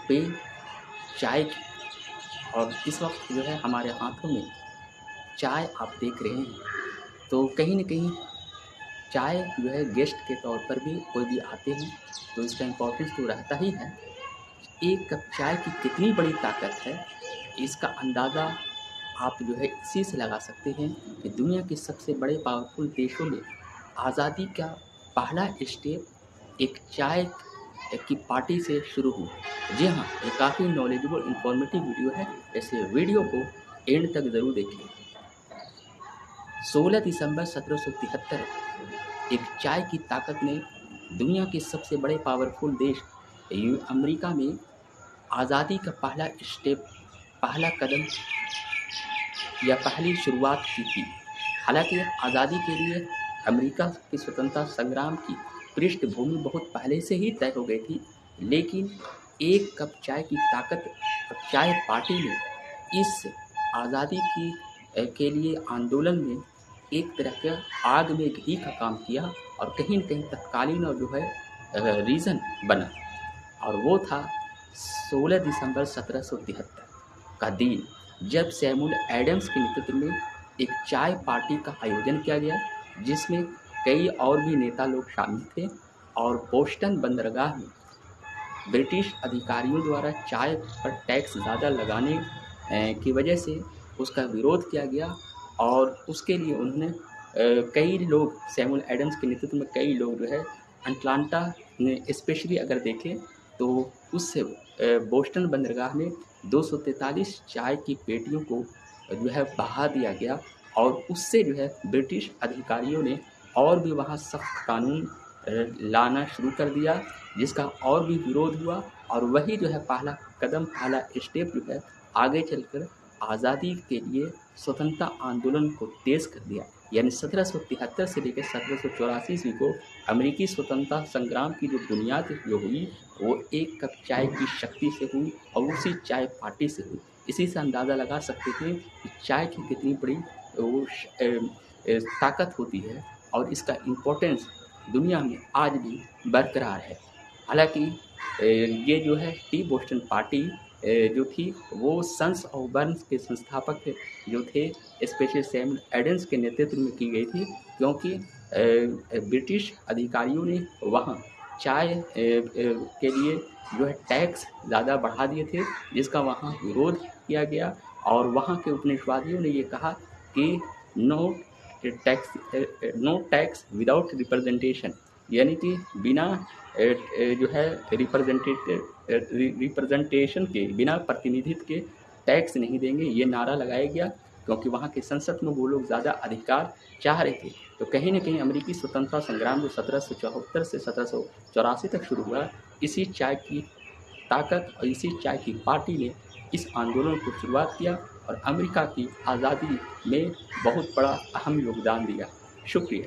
पे चाय की। और इस वक्त जो है हमारे हाथों में चाय आप देख रहे हैं, तो कहीं न कहीं चाय जो है गेस्ट के तौर पर भी कोई भी आते हैं तो इसका इम्पोर्टेंस तो रहता ही है। एक कप चाय की कितनी बड़ी ताकत है, इसका अंदाज़ा आप जो है इसी से लगा सकते हैं कि दुनिया के सबसे बड़े पावरफुल देशों में आज़ादी का पहला स्टेप एक चाय की पार्टी से शुरू हुआ। जी हाँ, ये काफ़ी नॉलेजेबल इन्फॉर्मेटिव वीडियो है, ऐसे वीडियो को एंड तक ज़रूर देखिए। 16 दिसंबर 1773 एक चाय की ताकत ने दुनिया के सबसे बड़े पावरफुल देश अमेरिका में आज़ादी का पहला स्टेप, पहला कदम या पहली शुरुआत की थी। हालांकि आज़ादी के लिए अमेरिका की स्वतंत्रता संग्राम की पृष्ठभूमि बहुत पहले से ही तय हो गई थी, लेकिन एक कप चाय की ताकत और चाय पार्टी ने इस आज़ादी के लिए आंदोलन में एक तरह का आग में घी का काम किया और कहीं न कहीं तत्कालीन और जो है रीज़न बना। और वो था 16 दिसंबर 1773 का दिन, जब सैमुअल एडम्स के नेतृत्व में एक चाय पार्टी का आयोजन किया गया, जिसमें कई और भी नेता लोग शामिल थे। और बोस्टन बंदरगाह में ब्रिटिश अधिकारियों द्वारा चाय पर टैक्स ज़्यादा लगाने की वजह से उसका विरोध किया गया और उसके लिए उन्होंने कई लोग, सैमुअल एडम्स के नेतृत्व में कई लोग जो है अटलांटा में स्पेशली अगर देखें तो उससे बोस्टन बंदरगाह में 243 चाय की पेटियों को जो है बहा दिया गया और उससे जो है ब्रिटिश अधिकारियों ने और भी वहाँ सख्त कानून लाना शुरू कर दिया, जिसका और भी विरोध हुआ। और वही जो है पहला कदम, पहला स्टेप जो है आगे चलकर आज़ादी के लिए स्वतंत्रता आंदोलन को तेज़ कर दिया। यानी 1773 से लेकर 1784 ईस्वी को अमेरिकी स्वतंत्रता संग्राम की जो बुनियाद जो हुई वो एक कप चाय की शक्ति से हुई और उसी चाय पार्टी से हुई। इसी से अंदाज़ा लगा सकते थे कि चाय की कितनी बड़ी वो ताकत होती है और इसका इम्पोर्टेंस दुनिया में आज भी बरकरार है। हालांकि ये जो है टी बोस्टन पार्टी जो थी वो सन्स ऑफ बर्न्स के संस्थापक जो थे स्पेशली सैमुअल एडम्स के नेतृत्व में की गई थी, क्योंकि ब्रिटिश अधिकारियों ने वहाँ चाय के लिए जो है टैक्स ज़्यादा बढ़ा दिए थे, जिसका वहाँ विरोध किया गया। और वहाँ के उपनिवेशवादियों ने ये कहा कि नो टैक्स विदाउट रिप्रेजेंटेशन, यानी कि बिना जो है रिप्रेजेंटेशन के, बिना प्रतिनिधित्व के टैक्स नहीं देंगे, ये नारा लगाया गया। क्योंकि वहाँ के संसद में वो लोग ज़्यादा अधिकार चाह रहे थे। तो कहीं न कहीं अमेरिकी स्वतंत्रता संग्राम जो 1774 से 1784 तक शुरू हुआ, इसी चाय की ताकत और इसी चाय की पार्टी ने इस आंदोलन को शुरुआत किया और अमेरिका की आज़ादी में बहुत बड़ा अहम योगदान दिया। शुक्रिया।